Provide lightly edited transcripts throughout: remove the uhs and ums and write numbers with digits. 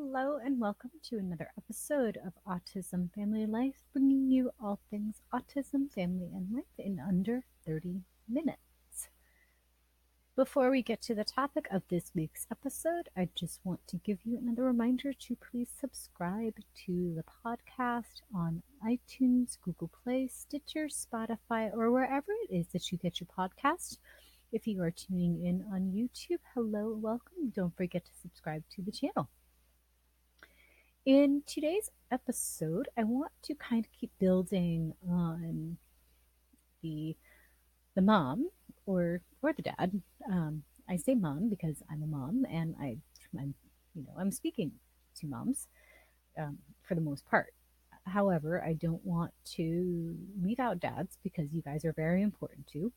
Hello, and welcome to another episode of Autism Family Life, bringing you all things autism, family, and life in under 30 minutes. Before we get to the topic of this week's episode, I just want to give you another reminder to please subscribe to the podcast on iTunes, Google Play, Stitcher, Spotify, or wherever it is that you get your podcast. If you are tuning in on YouTube, hello, welcome. Don't forget to subscribe to the channel. In today's episode, I want to kind of keep building on the mom or the dad. I say mom because I'm a mom, and I'm speaking to moms for the most part. However, I don't want to leave out dads because you guys are very important too.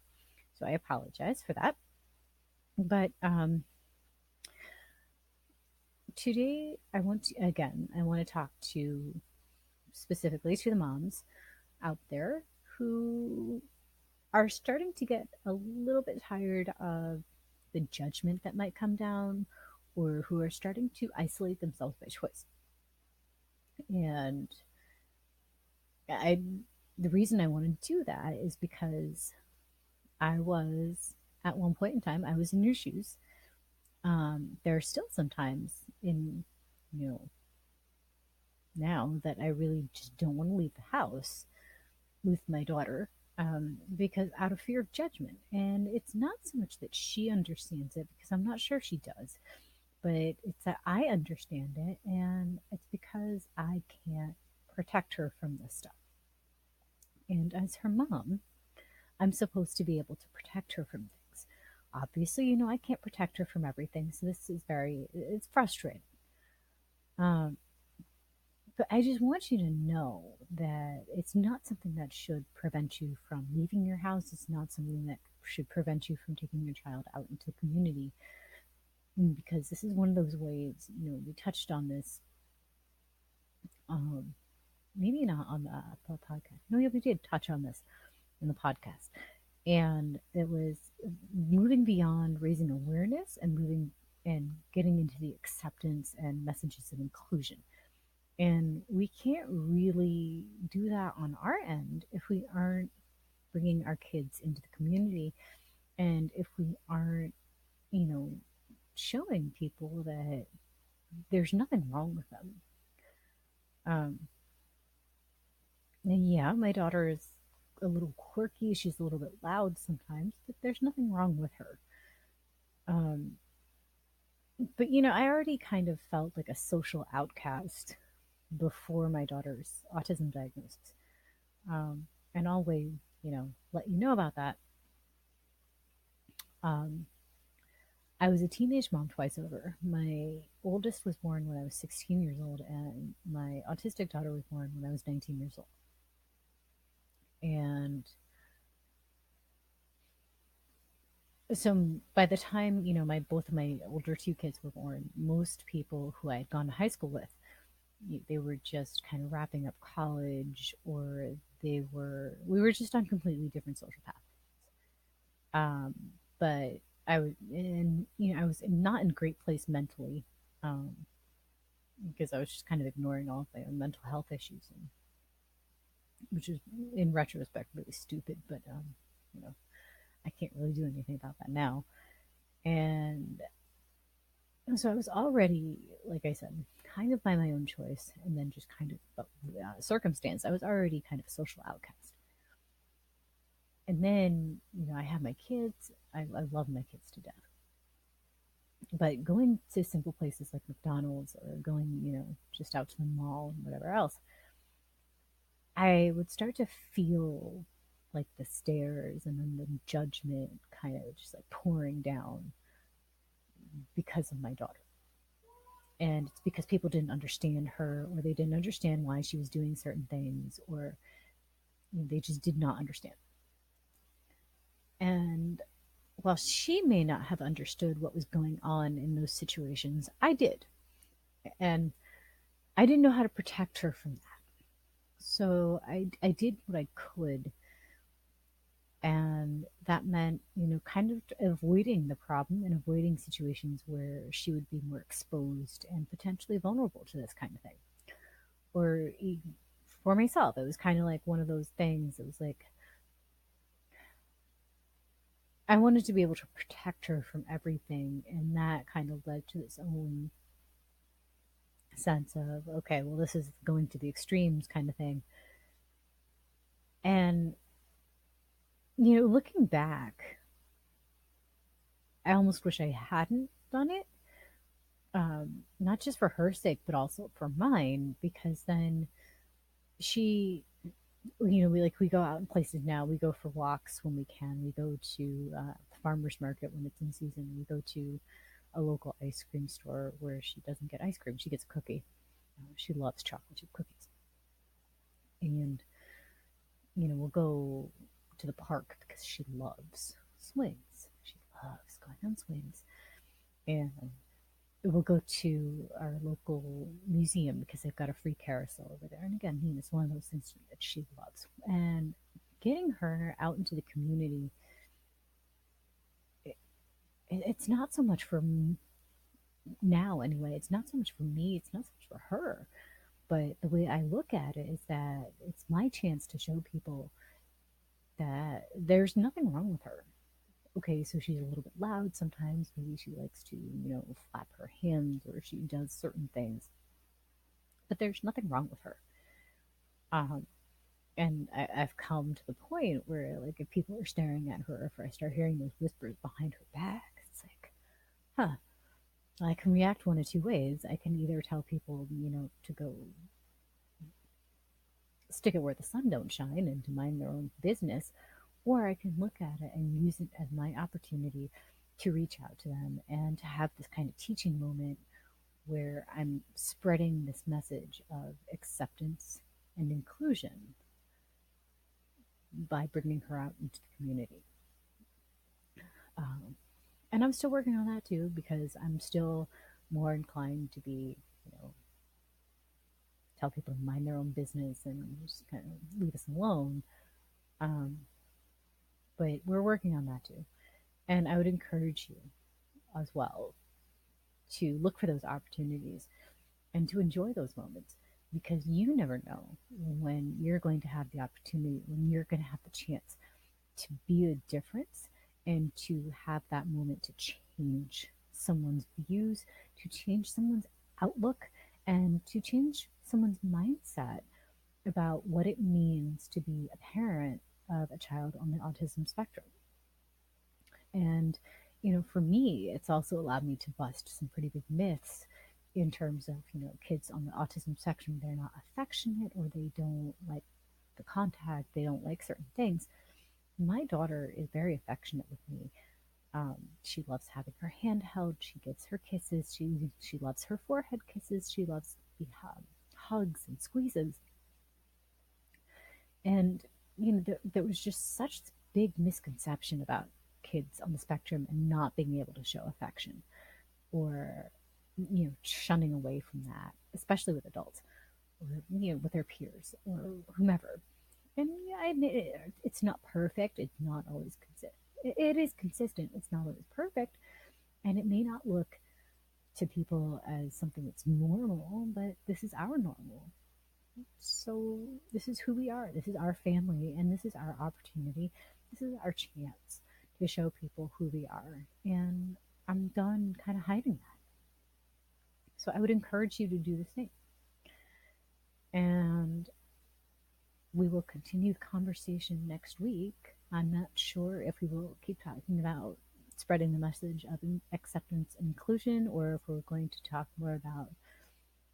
So I apologize for that. But today I want to talk to specifically to the moms out there who are starting to get a little bit tired of the judgment that might come down, or who are starting to isolate themselves by choice. And I the reason I want to do that is because I was at one point in time I was in your shoes. There are still some times in you know now that I really just don't want to leave the house with my daughter, because out of fear of judgment. And it's not so much that she understands it, because I'm not sure she does, but it's that I understand it, and it's because I can't protect her from this stuff. And as her mom, I'm supposed to be able to protect her from things. Obviously, I can't protect her from everything, so it's frustrating. Um, But I just want you to know that it's not something that should prevent you from leaving your house. It's not something that should prevent you from taking your child out into the community. Because this is one of those ways, we touched on this, um, maybe not on the podcast. No, yeah, we did touch on this in the podcast. And it was moving beyond raising awareness and moving and getting into the acceptance and messages of inclusion. And we can't really do that on our end if we aren't bringing our kids into the community, and if we aren't, you know, showing people that there's nothing wrong with them. Um, and yeah, my daughter is a little quirky. She's a little bit loud sometimes, but there's nothing wrong with her. Um, but I already kind of felt like a social outcast before my daughter's autism diagnosis. And I'll let you know about that. Um, I was a teenage mom twice over. My oldest was born when I was 16 years old, and my autistic daughter was born when I was 19 years old. And so by the time, my both of my older two kids were born, most people who I had gone to high school with, they were just kind of wrapping up college, or we were just on completely different social paths. But I was not in a great place mentally, um, because I was just kind of ignoring all of my own mental health issues, and which is in retrospect really stupid, but you know, I can't really do anything about that now. And so I was already, like I said, kind of by my own choice, and then just kind of circumstance, I was already kind of a social outcast. And then, I have my kids. I love my kids to death. But going to simple places like McDonald's, or going, just out to the mall and whatever else, I would start to feel like the stares and then the judgment kind of just like pouring down because of my daughter. And it's because people didn't understand her, or they didn't understand why she was doing certain things, or they just did not understand. And while she may not have understood what was going on in those situations, I did. And I didn't know how to protect her from that. So I did what I could And that meant, kind of avoiding the problem and avoiding situations where she would be more exposed and potentially vulnerable to this kind of thing. Or for myself, it was kind of like one of those things. It was like I wanted to be able to protect her from everything, and that kind of led to this own sense of, okay, well, this is going to the extremes kind of thing. And, looking back, I almost wish I hadn't done it, not just for her sake, but also for mine, because then she, we go out in places now. We go for walks when we can. We go to the farmer's market when it's in season. We go to a local ice cream store where she doesn't get ice cream. She gets a cookie. She loves chocolate chip cookies. And, we'll go to the park because she loves swings. She loves going on swings. And we'll go to our local museum because they've got a free carousel over there. And again, it's one of those things that she loves. And getting her out into the community, it's not so much for now anyway. It's not so much for me. It's not so much for her. But the way I look at it is that it's my chance to show people that there's nothing wrong with her. Okay, so she's a little bit loud sometimes. Maybe she likes to, flap her hands or she does certain things, but there's nothing wrong with her. Um, and I've come to the point where, like, if people are staring at her, if I start hearing those whispers behind her back, it's like, huh, I can react one of two ways. I can either tell people, to go stick it where the sun don't shine and to mind their own business, or I can look at it and use it as my opportunity to reach out to them and to have this kind of teaching moment where I'm spreading this message of acceptance and inclusion by bringing her out into the community. Um, and I'm still working on that too because I'm still more inclined to be, tell people to mind their own business and just kind of leave us alone. Um, but we're working on that too. And I would encourage you as well to look for those opportunities and to enjoy those moments because you never know when you're going to have the opportunity, when you're going to have the chance to be a difference and to have that moment to change someone's views, to change someone's outlook, and to change someone's mindset about what it means to be a parent of a child on the autism spectrum. And, for me, it's also allowed me to bust some pretty big myths in terms of, kids on the autism spectrum, they're not affectionate or they don't like the contact, they don't like certain things. My daughter is very affectionate with me. She loves having her hand held. She gets her kisses. She loves her forehead kisses. She loves the hugs and squeezes. And there was just such big misconception about kids on the spectrum and not being able to show affection or shunning away from that, especially with adults or with their peers or whomever. And yeah, I admit it's not perfect. It's not always consistent. It is consistent. It's not always perfect, and it may not look to people as something that's normal, but this is our normal. So this is who we are. This is our family, and this is our opportunity. This is our chance to show people who we are. And I'm done kind of hiding that. So I would encourage you to do the same. And we will continue the conversation next week. I'm not sure if we will keep talking about spreading the message of acceptance and inclusion, or if we're going to talk more about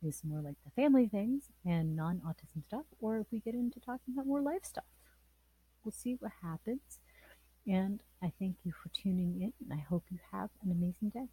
is more like the family things and non-autism stuff, or if we get into talking about more life stuff. We'll see what happens. And I thank you for tuning in, and I hope you have an amazing day.